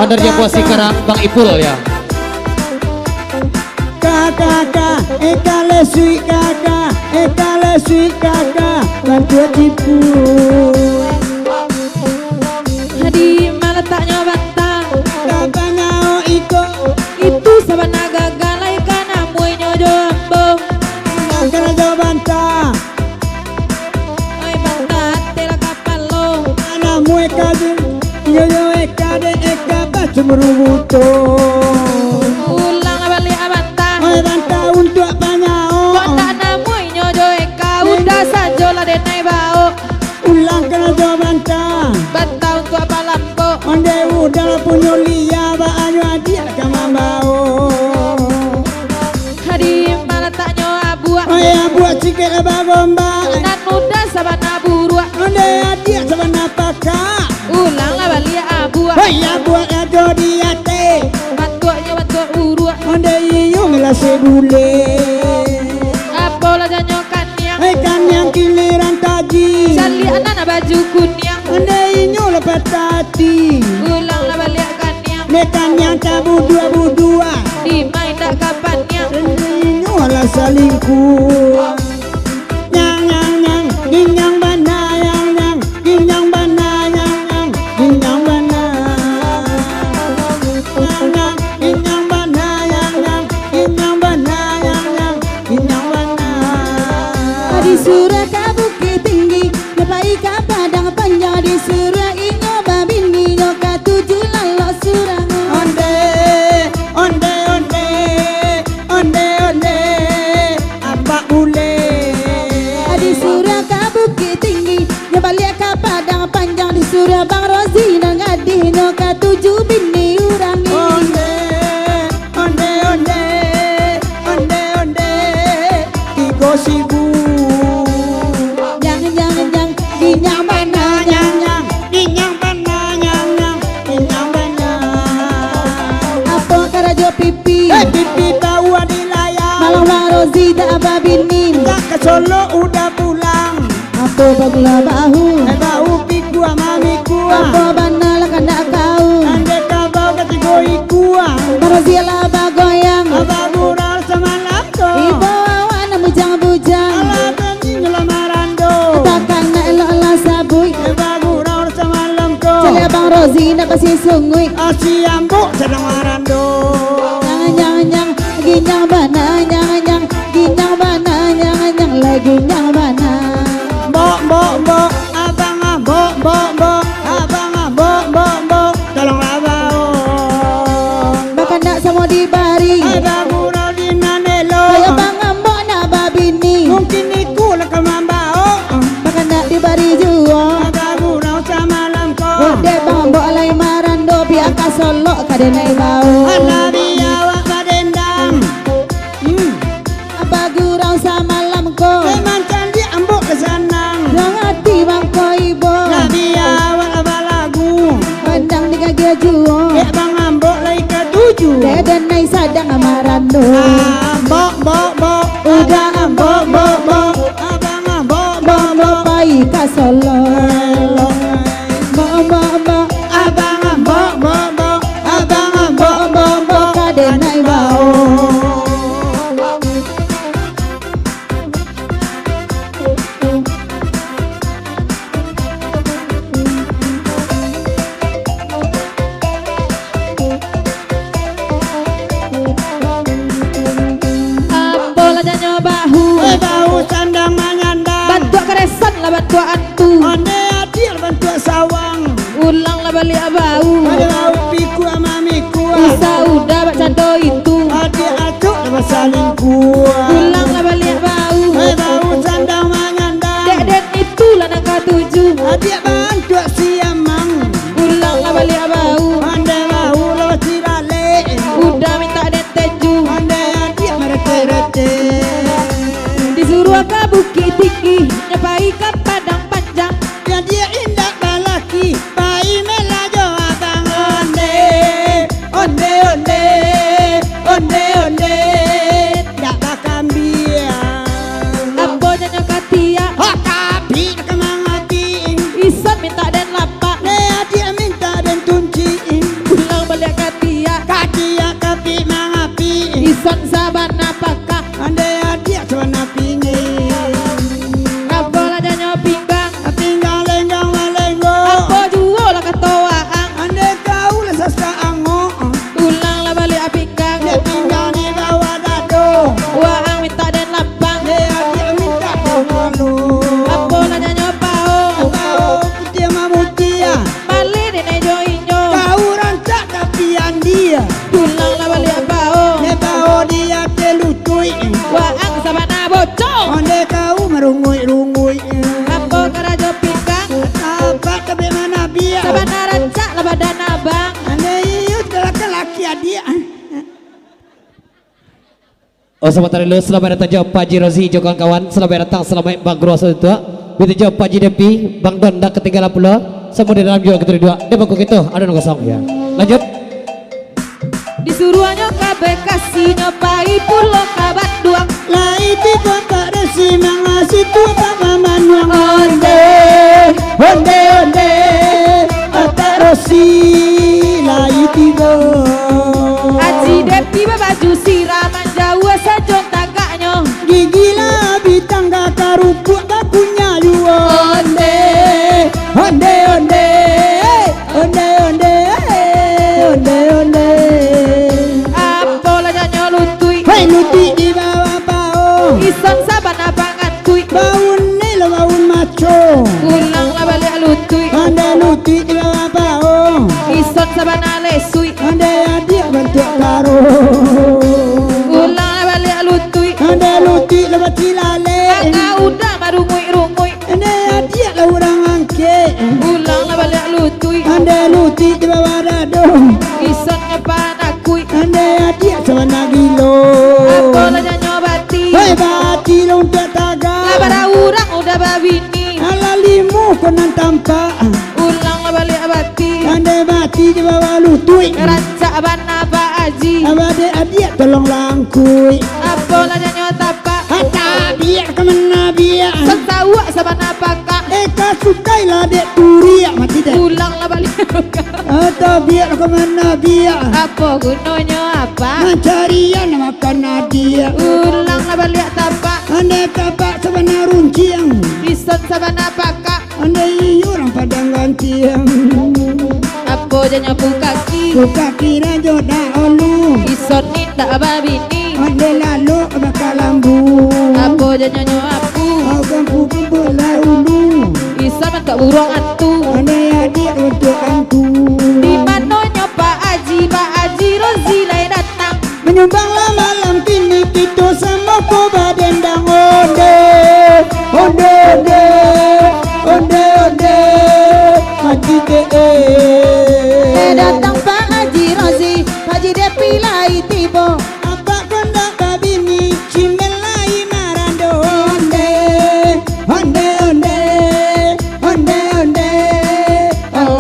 Under Jawa sekarang Bang Ipul ya. Kakak, lesui kakak, bantu tipu. Di mana letaknya bantang? Kakaknya iko, Itu sabana gagalai kana mui nyojo ambong. kakaknya jauh bantah. Oi bantah tela kapal lo. Anak mue kadin, yo eka baca merubuto. Ulang la balik abantah. Oi bantah untuk panyao. Kota na mui nyojo eka udah sajo la denai bao. Ulang kena jauh bantah. Bantah untuk apa lampo? Onde udah punya liya ba anyo adia kamambao. Di mana letaknya abuak? Oi abuak sikit abah bomba. Dan udah sabana buruak. Onde adia sabana pakak. Ulang la balik abuak. Oi abuak ajo diate. Bantuanya bantuan uruak. Onde iyo ngelase bule. Apa la janyo kanyang? Hei kan yang giliran taji. Cali anak baju kunyang. Onde iyo lepas tati. Ulang la balik kanyang. Mekan yang tabu dua. Di main dak kapan yang? Onde iyo ala salingkuh. Nyang, ginyang bana yang, ginyang bana yang, ginyang bana. Nyang, ginyang bana yang, ginyang bana yang, ginyang bana. Di surah ka bukit tinggi, lepai ka padang panjang. Di surah inyo babini nyo ka tuju lalo surah. Onde, apa boleh? Di surah ka bukit tinggi, nyo balik ka padang panjang. Di surah Bang Rozi nang ngadi nyo ka tuju bini urang ini. Onde, tiga sibu. Jangan ginyang mana Ginyang bana, ginyang bana. apa karajo pipi. Pipi tahu di layar. Malang Bang Rozi dak babini. Tak ke Solo udah pulang. Apa bagula bahu. Bau pikua mami kuah. Apa bana lah kena kau. Ande kabau kategori kuah. Bang Rozi lah bagoyang. Abang mural semalam tu. Ibu awan bujang-bujang. Alah benci lamaran tu. Takkan nak elok-elok sabui. Abang mural semalam tu. Cale Bang Rozi nak pasti sungui. Asi ambuk sedang maran tu. Jangan ginyang bana, ginyang bana, lagi ginyang bana. Mbok, abang mbok, mbok, tolong abang. Bahkan nak sama di bari. Abang mural di nanelo. Kaya bang ambok nak babini. Mungkin iku lah kemambao. Bahkan nak di bari jua. Abang mural semalam ko. Udah bang ambok lai marando biar kasolok kadenai bau. Alah biawak badendang. Apa gurau samalam ko. Memang candi ambok kesanang. Yang hati bang ko ibo. Lah biawak abah lagu. Pandang di kaki jua. Dek bang ambok lai ketujuh. Kadenai sadang marando. Mbok, Udah ambok, mbok, abang mbok, pai kasolok. Mbok. abang mbok, Kadenai bau. Ambo la janyo bahu. bau sandang manyandang. Bantu keresan lah bantu antu. Onde adil bantu sawang. Ulang lah balik abau. Ada bau piku mami kuah. Bisa udah baca do itu. Adik atuk lepas saling kuah. Ulang lah balik bau. Bau sandang manyandang. Dek itu lah nak tuju. Adik bantu siamang. Ulang lah balik bau. Onde bau lepas sirale. Udah minta den teju. Onde adik merete-rete. Disuruh ke bukit tinggi. Nyepai ke padang panjang. Ya dia indah balaki. Pai melajo abang onde. Tak bakal biar. Ambo janyo katia. Tapi kemangati. Isan minta den lapak. Ne adik minta dan tunci. Ulang balik dia. Oh sebentar dulu, selamat datang jawab Pak Haji Rozi jo kawan-kawan. Selamat datang, selamat Bang Gros itu. Kita jawab Pak Haji Depi, Bang Don dah ketinggalan pula. Semua di dalam juga kita dua. Dia bangku gitu, ada nunggu kosong ya. Lanjut. Disuruhnya kabeh kasih nyopai pulau kabat duang. Lai tiba tak resi mangasi tua tak mamanuang. Onde Onde onde tak resi lai tiba. Haji Depi baju siraman Jawa sajon tagaknya. Gigi labi tangga karupuk bakunya yuo. Onde Onde onde onde onde onde onde. apa lajanya lutui. Hei luti di bawah bau. Ison saban apa ngantui. Baun ni lo baun maco. Ulang lah balik lutui. Ande luti di bawah bau. Ison saban alesui. Ande adik bentuk karo. Ulang lah balik lutui. Ande luti lebat cilale. Kakak udah marungui-rungui. Ande adik lah orang angke. Ulang lah balik lutui. Ande luti di bawah dado. Ison nyepan akui. Ande adik sebenarnya gilo. Apa lajanya bati. Hei bati loncat Lah taga. pada orang udah babini. Ala limu konan tampak. Ulang lah balik bati. Ande bati di bawah lutui. Rancak bana Pak Haji. Abade adik tolong langkui. Apa lajanya tapak. Hatta biak kemana biak. Setawak sabana pakak. Eka sukai lah dek turiak mati dek. Ulang lah balik. Hatta biak kemana biak. Apa gunanya apa? Mencarian makan nadia. Ulang lah balik tapak. Ande tapak sebenar runciang. Ison sabana pakak. Ande orang padang gantiang. Apa janya ku kaki. Buka kira jodoh olu. Ison ni tak babini. Ande lalu bakal lambu. Apa janya aku. Akan kumpul lah ulu. Ison tak burung atu. Ande adik untuk antu. Di mananya Pak Haji Rozi lai datang. Menyumbanglah malam kini kita sama koba dendang. Onde onde onde onde onde Haji Datang Pak Haji Rozi, Haji Depi lai tiba. apa kondak babini cimelai marando. Onde onde onde onde onde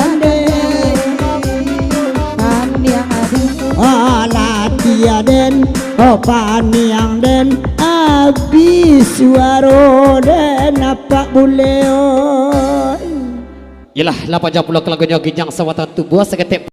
onde. Pandiang adi, Alatia den paniang den abis suaro den apa boleh. Yalah 8 jam pula lagunya Ginjang Sawatan Tubuh seketik